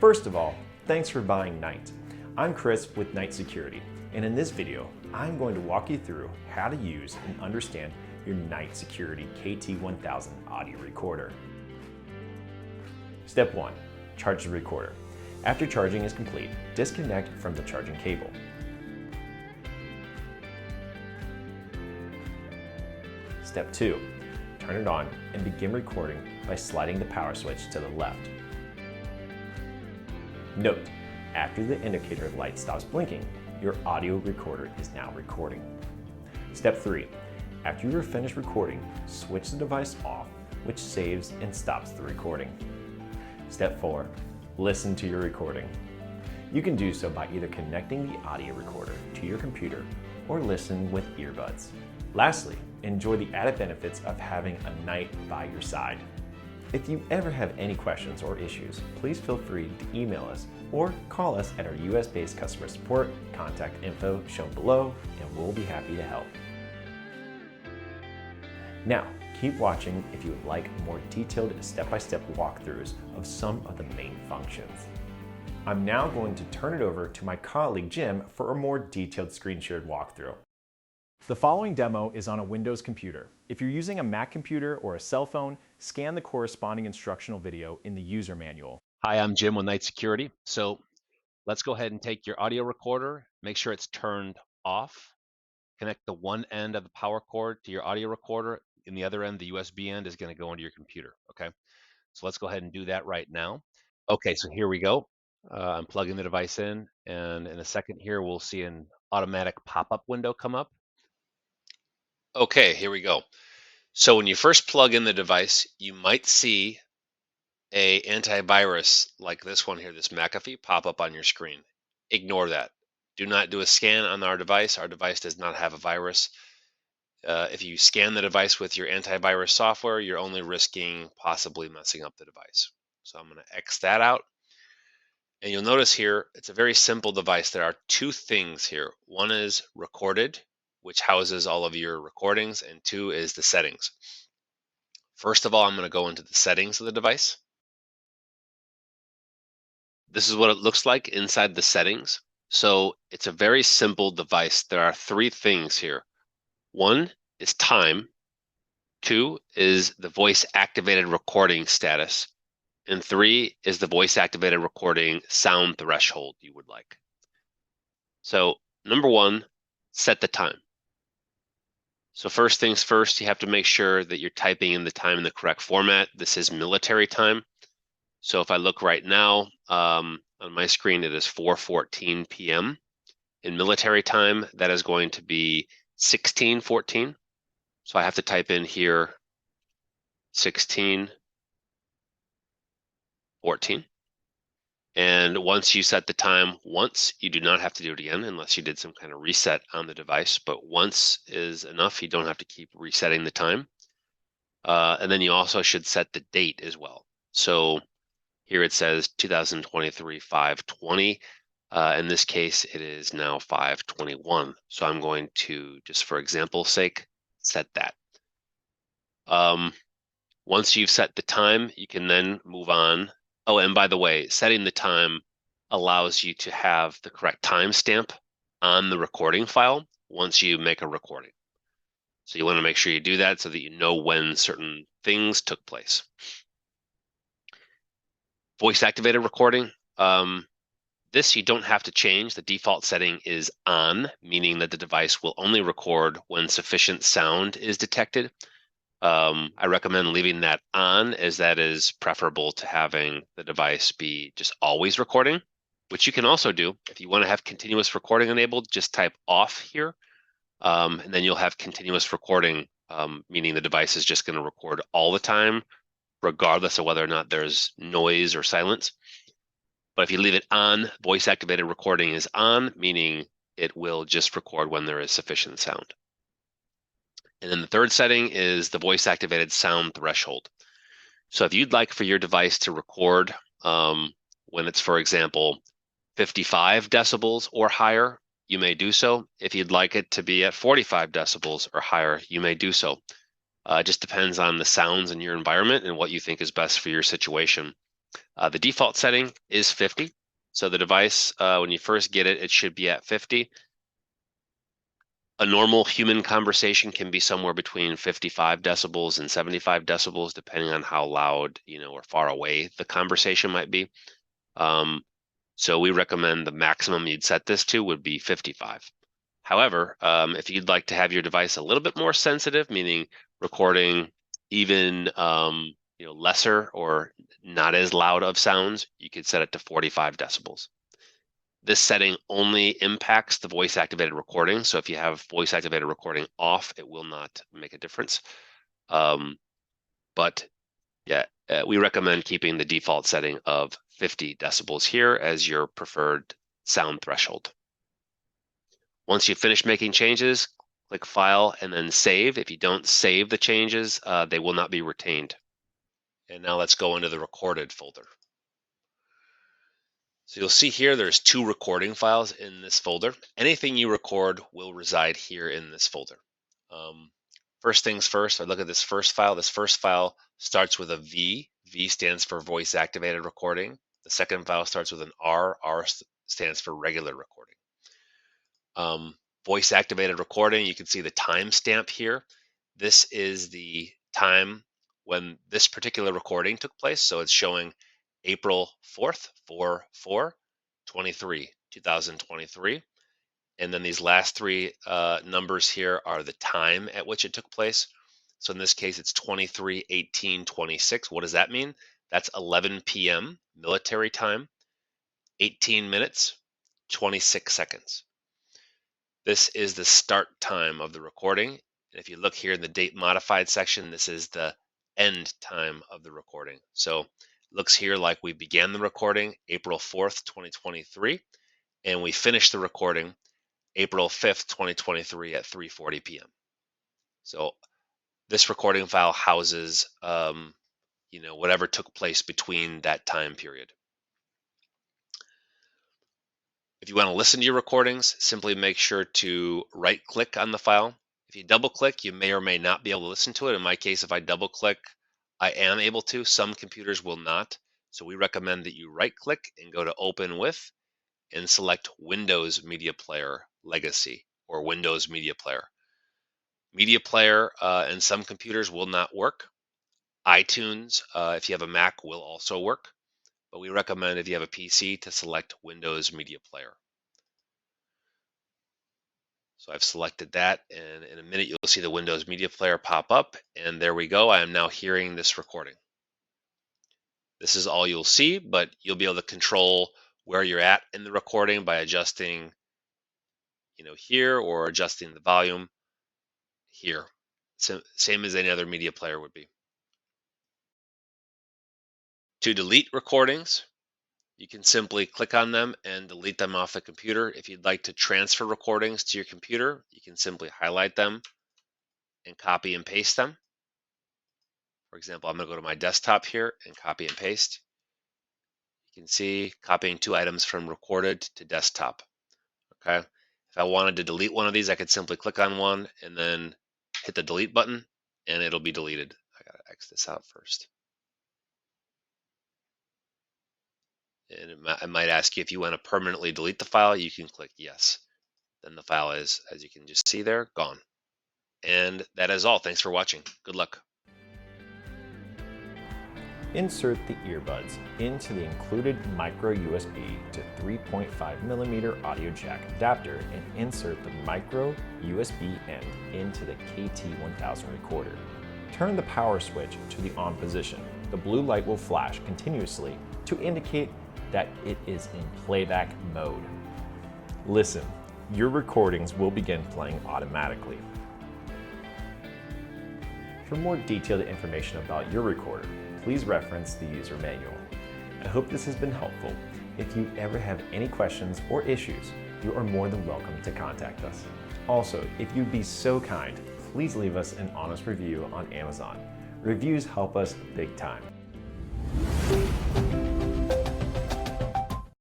First of all, thanks for buying Knight. I'm Chris with Knight Security, and in this video, I'm going to walk you through how to use and understand your Knight Security KT1000 audio recorder. Step 1. Charge the recorder. After charging is complete, disconnect from the charging cable. Step 2. Turn it on and begin recording by sliding the power switch to the left. Note, after the indicator light stops blinking, your audio recorder is now recording. Step 3. After you are finished recording, switch the device off, which saves and stops the recording. Step 4. Listen to your recording. You can do so by either connecting the audio recorder to your computer or listen with earbuds. Lastly, enjoy the added benefits of having a Knight by your side. If you ever have any questions or issues, please feel free to email us or call us at our US-based customer support contact info shown below, and we'll be happy to help. Now, keep watching if you would like more detailed step-by-step walkthroughs of some of the main functions. I'm now going to turn it over to my colleague Jim for a more detailed screen shared walkthrough. The following demo is on a Windows computer. If you're using a Mac computer or a cell phone, scan the corresponding instructional video in the user manual. Hi, I'm Jim with Knight Security. So let's go ahead and take your audio recorder, make sure it's turned off, connect the one end of the power cord to your audio recorder, and the other end, the USB end, is going to go into your computer, okay? So let's go ahead and do that right now. Okay, so here we go. I'm plugging the device in, and in a second here, we'll see an automatic pop-up window come up. Okay, here we go. So when you first plug in the device, you might see a antivirus like this one here, this McAfee, pop up on your screen. Ignore that. Do not do a scan on our device. Our device does not have a virus. If you scan the device with your antivirus software, you're only risking possibly messing up the device. So I'm going to X that out. And you'll notice here, it's a very simple device. There are two things here. One is recorded, which houses all of your recordings, and two is the settings. First of all, I'm going to go into the settings of the device. This is what it looks like inside the settings. So it's a very simple device. There are three things here. One is time. Two is the voice activated recording status. And three is the voice activated recording sound threshold you would like. So number one, set the time. So first things first, you have to make sure that you're typing in the time in the correct format. This is military time. So if I look right now, on my screen, it is 4:14 p.m. In military time, that is going to be 16:14. So I have to type in here 16:14. And once you set the time once, you do not have to do it again unless you did some kind of reset on the device. But once is enough. You don't have to keep resetting the time. And then you also should set the date as well. So here it says 2023 5/20. In this case, it is now 5/21. So I'm going to, just for example's sake, set that. Once you've set the time, you can then move on. Oh, and by the way, setting the time allows you to have the correct timestamp on the recording file once you make a recording. So you want to make sure you do that so that you know when certain things took place. Voice activated recording. This you don't have to change. The default setting is on, meaning that the device will only record when sufficient sound is detected. I recommend leaving that on, as that is preferable to having the device be just always recording, which you can also do. If you want to have continuous recording enabled, just type off here, and then you'll have continuous recording, meaning the device is just going to record all the time, regardless of whether or not there's noise or silence. But if you leave it on, voice activated recording is on, meaning it will just record when there is sufficient sound. And then the third setting is the voice activated sound threshold. So if you'd like for your device to record when it's, for example, 55 decibels or higher, you may do so. If you'd like it to be at 45 decibels or higher, you may do so. It just depends on the sounds in your environment and what you think is best for your situation. The default setting is 50. So the device, when you first get it, it should be at 50. A normal human conversation can be somewhere between 55 decibels and 75 decibels, depending on how loud, or far away the conversation might be. So we recommend the maximum you'd set this to would be 55. However, if you'd like to have your device a little bit more sensitive, meaning recording even lesser or not as loud of sounds, you could set it to 45 decibels. This setting only impacts the voice activated recording. So if you have voice activated recording off, it will not make a difference. But yeah, we recommend keeping the default setting of 50 decibels here as your preferred sound threshold. Once you finish making changes, click File and then Save. If you don't save the changes, they will not be retained. And now let's go into the recorded folder. So you'll see here there's 2 recording files in this folder. Anything you record will reside here in this folder. First things first, I look at this first file. This first file starts with a V. V stands for voice activated recording. The second file starts with an R. R stands for regular recording. Voice activated recording, you can see the timestamp here. This is the time when this particular recording took place. So it's showing April 4th, 4/4/23, 2023. And then these last 3 numbers here are the time at which it took place. So in this case, it's 23/18/26. What does that mean? That's 11 p.m. military time, 18 minutes, 26 seconds. This is the start time of the recording. And if you look here in the date modified section, this is the end time of the recording. So it looks here like we began the recording April 4th, 2023, and we finished the recording April 5th, 2023 at 3:40 p.m. So this recording file houses, whatever took place between that time period. If you want to listen to your recordings, simply make sure to right-click on the file. If you double-click, you may or may not be able to listen to it. In my case, if I double-click, I am able to. Some computers will not. So we recommend that you right-click and go to Open With and select Windows Media Player Legacy or Windows Media Player. Media Player in some computers will not work. iTunes, if you have a Mac, will also work. But we recommend if you have a PC to select Windows Media Player. So I've selected that, and in a minute you'll see the Windows Media Player pop up, and there we go. I am now hearing this recording. This is all you'll see, but you'll be able to control where you're at in the recording by adjusting, here, or adjusting the volume here. So, same as any other media player would be. To delete recordings, you can simply click on them and delete them off the computer. If you'd like to transfer recordings to your computer, you can simply highlight them and copy and paste them. For example, I'm going to go to my desktop here and copy and paste. You can see copying 2 items from recorded to desktop. Okay. If I wanted to delete one of these, I could simply click on one and then hit the delete button and it'll be deleted. I got to X this out first. And it might ask you if you want to permanently delete the file. You can click yes. Then the file is, as you can just see there, gone. And that is all. Thanks for watching. Good luck. Insert the earbuds into the included micro USB to 3.5mm audio jack adapter and insert the micro USB end into the KT1000 recorder. Turn the power switch to the on position. The blue light will flash continuously to indicate that it is in playback mode. Listen, your recordings will begin playing automatically. For more detailed information about your recorder, please reference the user manual. I hope this has been helpful. If you ever have any questions or issues, you are more than welcome to contact us. Also, if you'd be so kind, please leave us an honest review on Amazon. Reviews help us big time.